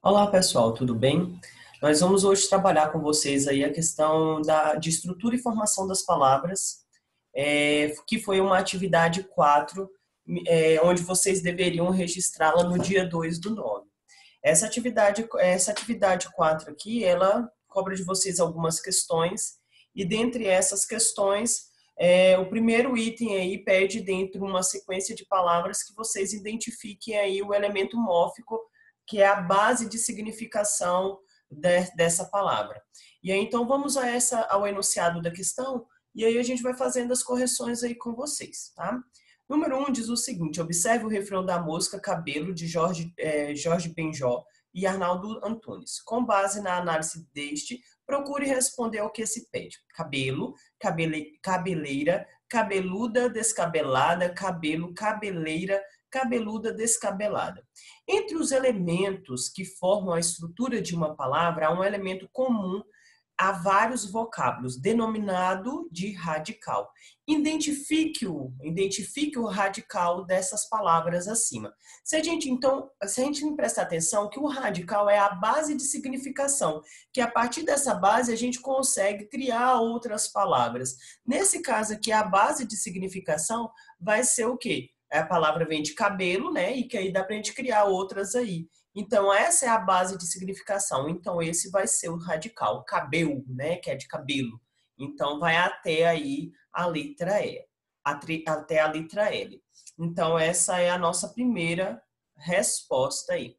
Olá pessoal, tudo bem? Nós vamos hoje trabalhar com vocês aí a questão de estrutura e formação das palavras, que foi uma atividade 4, onde vocês deveriam registrá-la no dia 2 do 9. Essa atividade 4 aqui, ela cobra de vocês algumas questões, e dentre essas questões, o primeiro item aí pede dentro uma sequência de palavras que vocês identifiquem aí o elemento mórfico, que é a base de significação dessa palavra. E aí, então, vamos ao enunciado da questão, e aí a gente vai fazendo as correções aí com vocês, tá? Número 1 diz o seguinte: observe o refrão da música Cabelo, de Jorge Benjó e Arnaldo Antunes. Com base na análise deste, procure responder ao que se pede. Cabelo, cabeleira, cabeluda, descabelada, cabelo, cabeleira, cabeluda, descabelada. Entre os elementos que formam a estrutura de uma palavra, há um elemento comum a vários vocábulos, denominado de radical. Identifique o radical dessas palavras acima. Se a gente não prestar atenção que o radical é a base de significação, que a partir dessa base a gente consegue criar outras palavras. Nesse caso aqui, a base de significação vai ser o quê? A palavra vem de cabelo, né? E que aí dá pra gente criar outras aí. Então, essa é a base de significação. Então, esse vai ser o radical, cabelo, né? Que é de cabelo. Então, vai até aí a letra E, até a letra L. Então, essa é a nossa primeira resposta aí.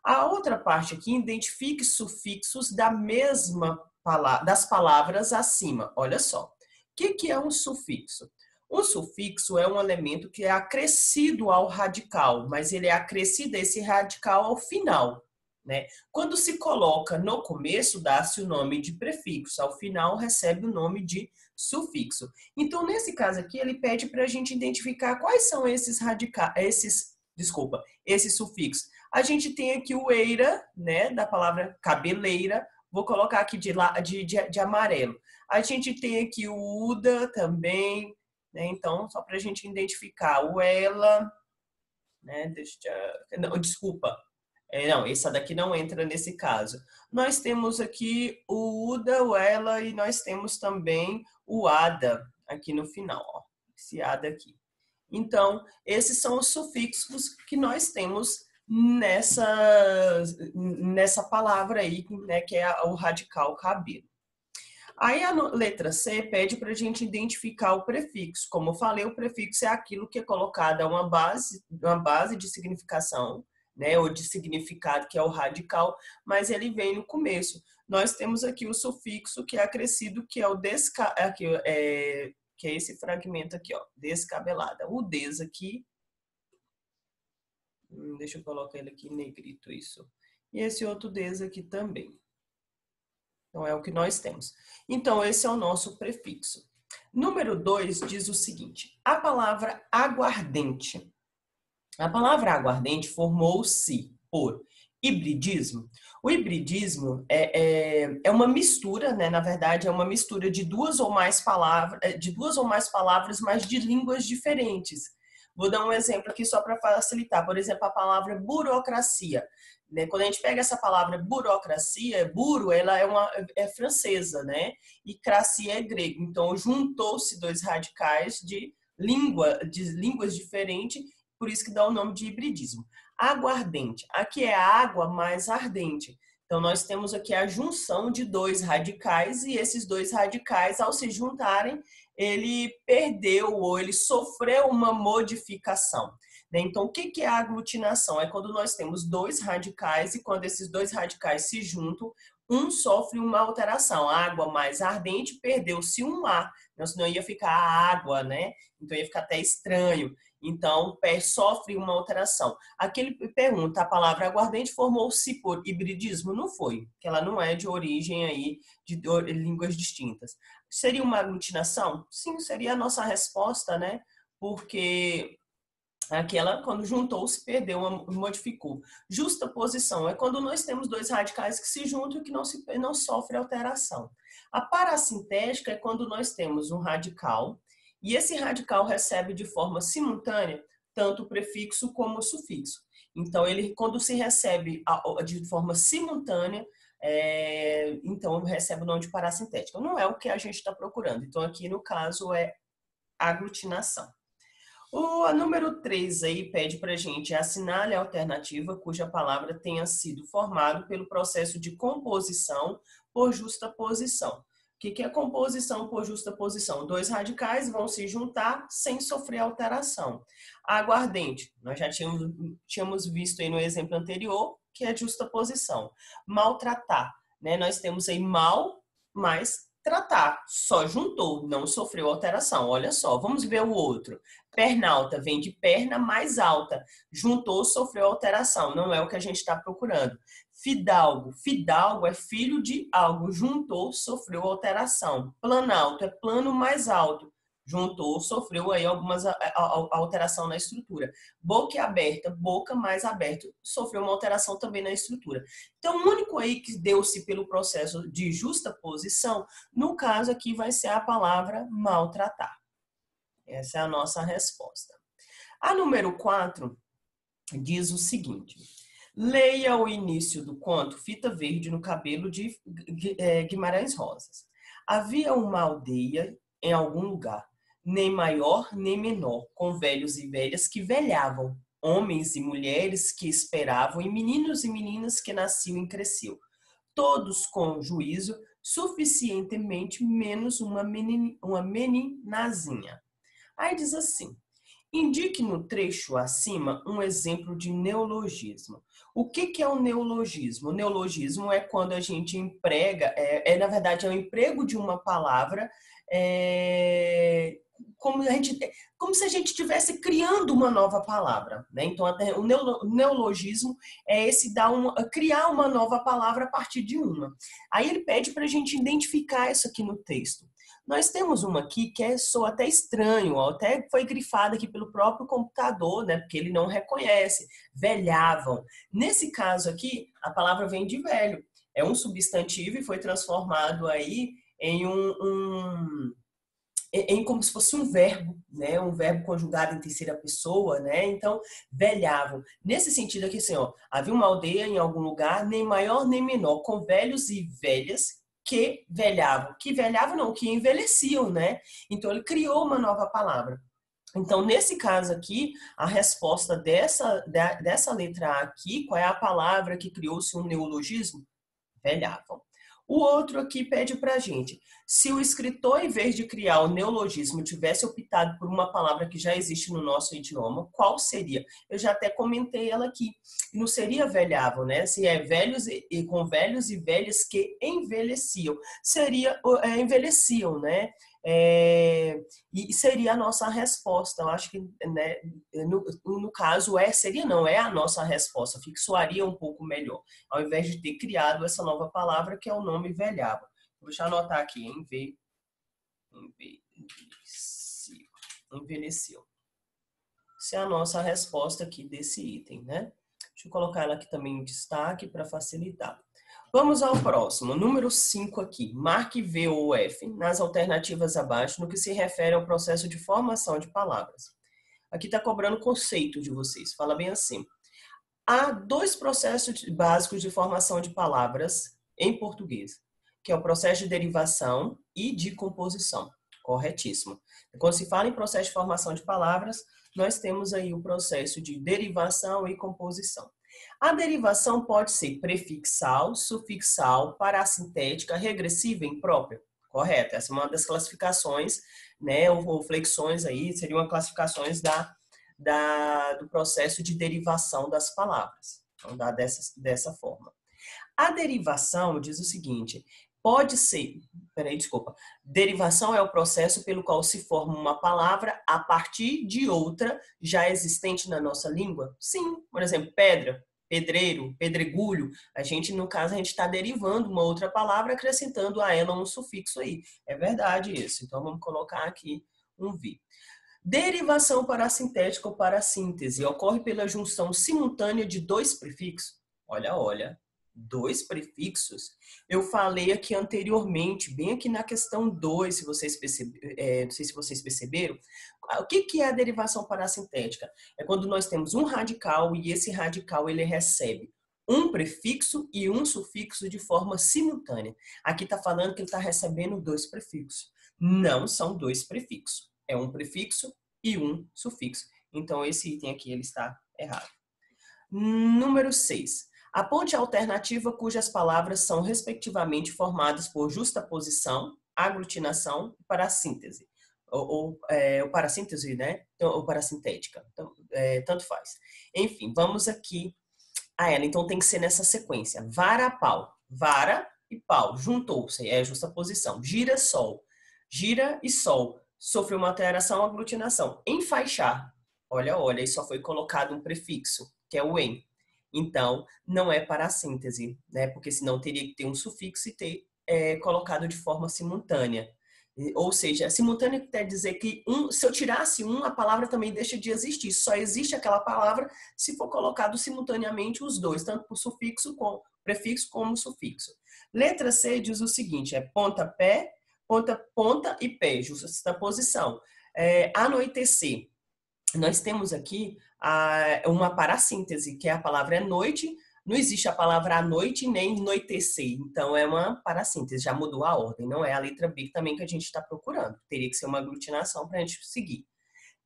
A outra parte aqui, identifique sufixos das palavras acima. Olha só. O que é um sufixo? O sufixo é um elemento que é acrescido ao radical, mas ele é acrescido a esse radical ao final, né? Quando se coloca no começo, dá-se o nome de prefixo, ao final recebe o nome de sufixo. Então, nesse caso aqui, ele pede para a gente identificar quais são esses sufixos. A gente tem aqui o eira, né, da palavra cabeleira, vou colocar aqui de amarelo. A gente tem aqui o uda também, né? Então, só para a gente identificar o ela, né? Não, desculpa. Não, essa daqui não entra nesse caso. Nós temos aqui o uda, o ela, e nós temos também o ada aqui no final, ó. Esse ada aqui. Então, esses são os sufixos que nós temos nessa palavra aí, né, que é o radical cabelo. Aí a letra C pede para a gente identificar o prefixo. Como eu falei, o prefixo é aquilo que é colocado a uma base de significação, né, ou de significado, que é o radical, mas ele vem no começo. Nós temos aqui o sufixo que é acrescido, que é o que é esse fragmento aqui, ó, descabelada. O des aqui, deixa eu colocar ele aqui em negrito, isso. E esse outro des aqui também. Então, é o que nós temos. Então, esse é o nosso prefixo. Número 2 diz o seguinte: a palavra aguardente. A palavra aguardente formou-se por hibridismo. O hibridismo é uma mistura, né? Na verdade, é uma mistura de duas ou mais palavras, mas de línguas diferentes. Vou dar um exemplo aqui só para facilitar. Por exemplo, a palavra burocracia. Né? Quando a gente pega essa palavra burocracia, buro, ela é francesa, né? E cracia é grego. Então, juntou-se dois radicais de línguas diferentes, por isso que dá o nome de hibridismo. Aguardente. Aqui é água mais ardente. Então, nós temos aqui a junção de dois radicais, e esses dois radicais, ao se juntarem, ele perdeu ou ele sofreu uma modificação. Então, o que é a aglutinação? É quando nós temos dois radicais e quando esses dois radicais se juntam, um sofre uma alteração. A água mais ardente perdeu-se um A, senão ia ficar água, né? Então ia ficar até estranho. Então, sofre uma alteração. Aqui ele pergunta, a palavra aguardente formou-se por hibridismo? Não foi, porque ela não é de origem aí de línguas distintas. Seria uma aglutinação? Sim, seria a nossa resposta, né? Porque aquela, quando juntou, se perdeu, modificou. Justa posição é quando nós temos dois radicais que se juntam e que não sofre alteração. A parassintética é quando nós temos um radical e esse radical recebe de forma simultânea tanto o prefixo como o sufixo. Então, ele, quando se recebe de forma simultânea, então recebe o nome de parassintética. Não é o que a gente está procurando. Então, aqui no caso é aglutinação. O número 3 aí pede para a gente assinale a alternativa cuja palavra tenha sido formada pelo processo de composição por justaposição. O que é composição por justaposição? Dois radicais vão se juntar sem sofrer alteração. Aguardente, nós já tínhamos visto aí no exemplo anterior, que é justaposição. Maltratar, né? Nós temos aí mal mais tratar, só juntou, não sofreu alteração. Olha só, vamos ver o outro. Pernalta vem de perna mais alta, juntou, sofreu alteração, não é o que a gente está procurando. Fidalgo, fidalgo é filho de algo, juntou, sofreu alteração. Planalto é plano mais alto, juntou, sofreu aí algumas alteração na estrutura. Boca aberta, boca mais aberta, sofreu uma alteração também na estrutura. Então, o único aí que deu-se pelo processo de justaposição, no caso aqui vai ser a palavra maltratar. Essa é a nossa resposta. A número 4 diz o seguinte: leia o início do conto Fita Verde no Cabelo de Guimarães Rosas. Havia uma aldeia em algum lugar, nem maior nem menor, com velhos e velhas que velhavam, homens e mulheres que esperavam, e meninos e meninas que nasciam e cresciam, todos com juízo suficientemente, menos uma meninazinha. Aí diz assim: indique no trecho acima um exemplo de neologismo. O que é o neologismo? O neologismo é quando a gente emprega, na verdade, é o emprego de uma palavra como se a gente estivesse criando uma nova palavra, né? Então, o neologismo é esse criar uma nova palavra a partir de uma. Aí ele pede para a gente identificar isso aqui no texto. Nós temos uma aqui que soa até estranho, até foi grifada aqui pelo próprio computador, né? Porque ele não reconhece. Velhavam. Nesse caso aqui, a palavra vem de velho. É um substantivo e foi transformado aí em como se fosse um verbo, né? Um verbo conjugado em terceira pessoa, né? Então, velhavam. Nesse sentido aqui, assim, ó, havia uma aldeia em algum lugar, nem maior nem menor, com velhos e velhas que velhavam. Que velhavam não, que envelheciam, né? Então, ele criou uma nova palavra. Então, nesse caso aqui, a resposta dessa letra A aqui, qual é a palavra que criou-se um neologismo? Velhavam. O outro aqui pede para a gente: se o escritor, em vez de criar o neologismo, tivesse optado por uma palavra que já existe no nosso idioma, qual seria? Eu já até comentei ela aqui. Não seria velhavam, né? Se é velhos com velhos e velhas que envelheciam. Seria envelheciam, né? E seria a nossa resposta. Eu acho que, né, no caso, é a nossa resposta. Fixaria um pouco melhor, ao invés de ter criado essa nova palavra que é o nome velhava. Deixa eu anotar aqui, envelheceu. Essa é a nossa resposta aqui desse item, né? Deixa eu colocar ela aqui também em destaque para facilitar. Vamos ao próximo, número 5 aqui. Marque V ou F nas alternativas abaixo no que se refere ao processo de formação de palavras. Aqui está cobrando conceito de vocês, fala bem assim. Há dois processos básicos de formação de palavras em português, que é o processo de derivação e de composição. Corretíssimo. Quando se fala em processo de formação de palavras, nós temos aí o processo de derivação e composição. A derivação pode ser prefixal, sufixal, parassintética, regressiva e imprópria. Correto. Essa é uma das classificações, né, ou flexões aí, seriam classificações do processo de derivação das palavras. Então, dá dessa forma. A derivação diz o seguinte: pode ser, derivação é o processo pelo qual se forma uma palavra a partir de outra já existente na nossa língua? Sim, por exemplo, pedra, pedreiro, pedregulho. No caso, a gente está derivando uma outra palavra, acrescentando a ela um sufixo aí. É verdade isso. Então, vamos colocar aqui um V. Derivação parassintética ou parassíntese ocorre pela junção simultânea de dois prefixos. Olha. dois prefixos, eu falei aqui anteriormente, bem aqui na questão 2, se vocês não sei se vocês perceberam, o que é a derivação parassintética? É quando nós temos um radical e esse radical ele recebe um prefixo e um sufixo de forma simultânea. Aqui está falando que ele está recebendo dois prefixos. Não são dois prefixos. É um prefixo e um sufixo. Então, esse item aqui ele está errado. Número 6. Aponte a alternativa cujas palavras são respectivamente formadas por justaposição, aglutinação e parassíntese. Ou parassíntese, né? Ou parassintética. Então, tanto faz. Enfim, vamos aqui a ela. Então, tem que ser nessa sequência. Vara, pau. Vara e pau. Juntou-se. É justaposição. Gira, sol. Gira e sol. Sofreu uma alteração, aglutinação. Enfaixar. Olha, aí só foi colocado um prefixo, que é o em. Então, não é parassíntese, né? Porque senão teria que ter um sufixo e ter colocado de forma simultânea. Ou seja, simultâneo quer dizer que se eu tirasse um, a palavra também deixa de existir. Só existe aquela palavra se for colocado simultaneamente os dois, tanto por sufixo, prefixo como sufixo. Letra C diz o seguinte, é ponta, pé, ponta e pé, justa posição. Anoitecer. Nós temos aqui uma parassíntese, que a palavra é noite. Não existe a palavra à noite nem noitecer. Então, é uma parassíntese. Já mudou a ordem. Não é a letra B também que a gente está procurando. Teria que ser uma aglutinação para a gente seguir.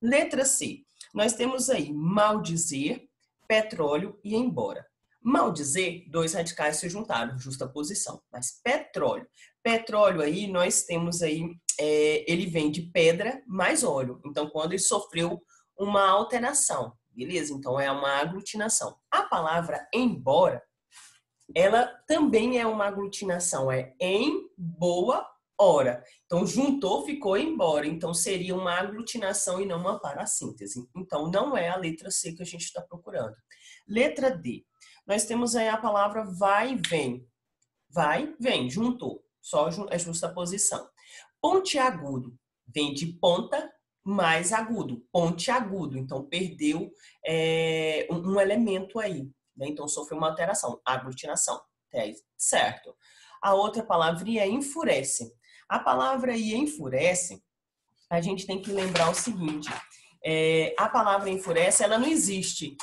Letra C. Nós temos aí maldizer, petróleo e embora. Maldizer, dois radicais se juntaram, justa posição. Mas petróleo. Petróleo aí, nós temos aí, ele vem de pedra mais óleo. Então, quando ele sofreu uma alteração. Beleza? Então, é uma aglutinação. A palavra embora, ela também é uma aglutinação. É em boa hora. Então, juntou, ficou embora. Então, seria uma aglutinação e não uma parassíntese. Então, não é a letra C que a gente está procurando. Letra D. Nós temos aí a palavra vai, vem. Vai, vem, juntou. Só é justaposição. Pontiagudo. Vem de ponta mais agudo, pontiagudo. Então, perdeu um elemento aí. Né? Então, sofreu uma alteração, aglutinação. Certo. A outra palavrinha é enfurece. A palavra aí enfurece, a gente tem que lembrar o seguinte. A palavra enfurece, ela não existe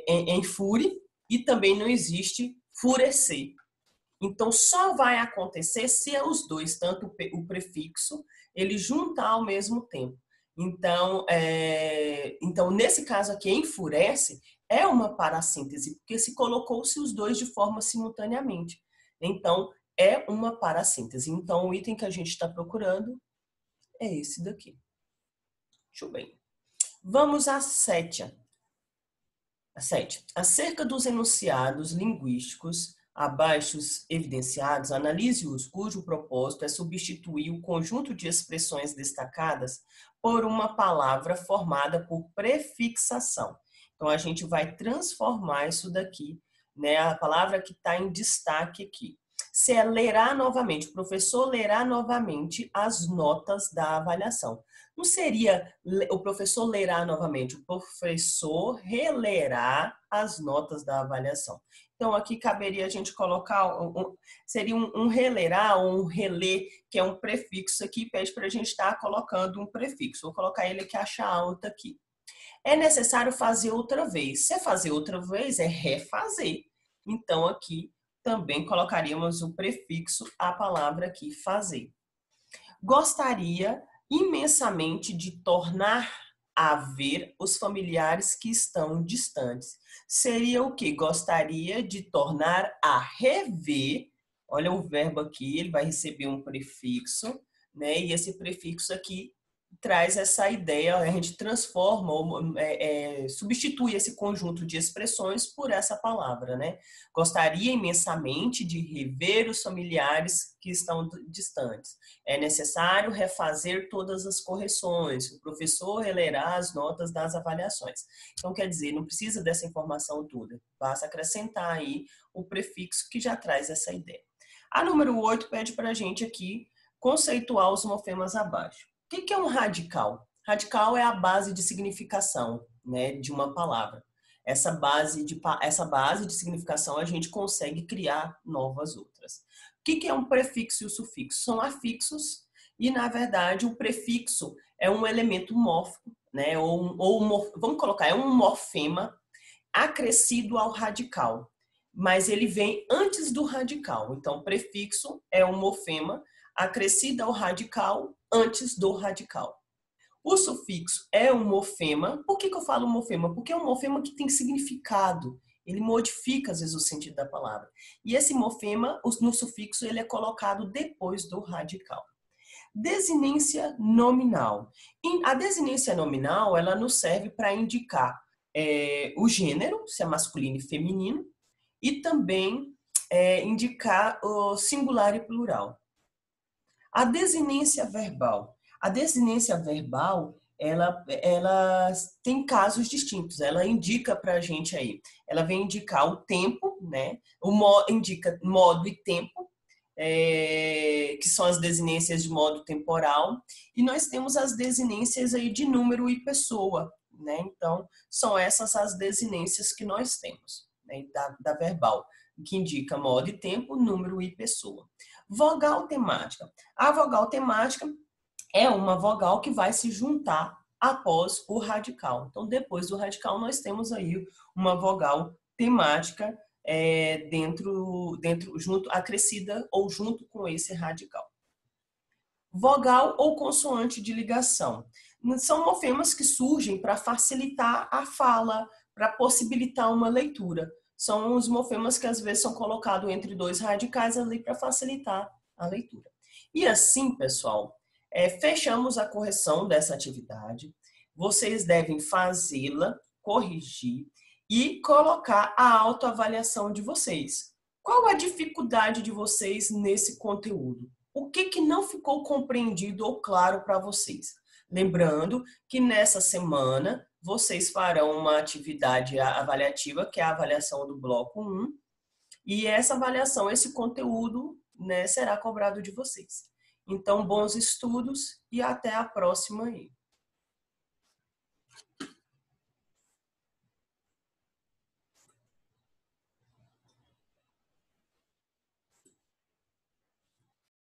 em fure e também não existe furecer. Então, só vai acontecer se os dois, tanto o prefixo, ele juntar ao mesmo tempo. Então, nesse caso aqui, enfurece, é uma parassíntese, porque se colocou-se os dois de forma simultaneamente. Então, é uma parassíntese. Então, o item que a gente está procurando é esse daqui. Deixa eu ver. Vamos à 7. Acerca dos enunciados linguísticos abaixo evidenciados, analise-os cujo propósito é substituir o conjunto de expressões destacadas por uma palavra formada por prefixação. Então, a gente vai transformar isso daqui, né? A palavra que está em destaque aqui. Se é lerá novamente, o professor lerá novamente as notas da avaliação. Não seria o professor lerá novamente, o professor relerá as notas da avaliação. Então, aqui caberia a gente colocar, seria um relerá ou um reler, que é um prefixo aqui, pede para a gente estar colocando um prefixo. Vou colocar ele que acha alta aqui. É necessário fazer outra vez. Se é fazer outra vez, é refazer. Então, aqui também colocaríamos o prefixo à palavra aqui, fazer. Gostaria imensamente de tornar a ver os familiares que estão distantes. Seria o que? Gostaria de tornar a rever. Olha o verbo aqui, ele vai receber um prefixo, né? E esse prefixo aqui traz essa ideia, a gente transforma, substitui esse conjunto de expressões por essa palavra, né? Gostaria imensamente de rever os familiares que estão distantes. É necessário refazer todas as correções. O professor relerá as notas das avaliações. Então, quer dizer, não precisa dessa informação toda. Basta acrescentar aí o prefixo que já traz essa ideia. A número 8 pede para a gente aqui conceituar os morfemas abaixo. O que é um radical? Radical é a base de significação, né, de uma palavra. essa base de significação a gente consegue criar novas outras. O que é um prefixo e o sufixo? São afixos e, na verdade, o prefixo é um elemento mórfico, né? Vamos colocar, é um morfema acrescido ao radical, mas ele vem antes do radical. Então, prefixo é um morfema acrescido ao radical antes do radical. O sufixo é um morfema. Por que eu falo morfema? Porque é um morfema que tem significado. Ele modifica, às vezes, o sentido da palavra. E esse morfema, no sufixo, ele é colocado depois do radical. Desinência nominal. A desinência nominal, ela nos serve para indicar o gênero, se é masculino e feminino, e também indicar o singular e plural. A desinência verbal. A desinência verbal, ela tem casos distintos. Ela indica para a gente aí. Ela vem indicar o tempo, né? Indica modo e tempo, que são as desinências de modo temporal. E nós temos as desinências aí de número e pessoa, né? Então, são essas as desinências que nós temos, né? da verbal, que indica modo e tempo, número e pessoa. Vogal temática. A vogal temática é uma vogal que vai se juntar após o radical. Então, depois do radical, nós temos aí uma vogal temática junto, acrescida ou junto com esse radical. Vogal ou consoante de ligação. São morfemas que surgem para facilitar a fala, para possibilitar uma leitura. São os morfemas que às vezes são colocados entre dois radicais ali para facilitar a leitura. E assim, pessoal, fechamos a correção dessa atividade. Vocês devem fazê-la, corrigir e colocar a autoavaliação de vocês. Qual a dificuldade de vocês nesse conteúdo? O que não ficou compreendido ou claro para vocês? Lembrando que nessa semana vocês farão uma atividade avaliativa, que é a avaliação do bloco 1, e essa avaliação, esse conteúdo, né, será cobrado de vocês. Então, bons estudos e até a próxima aí.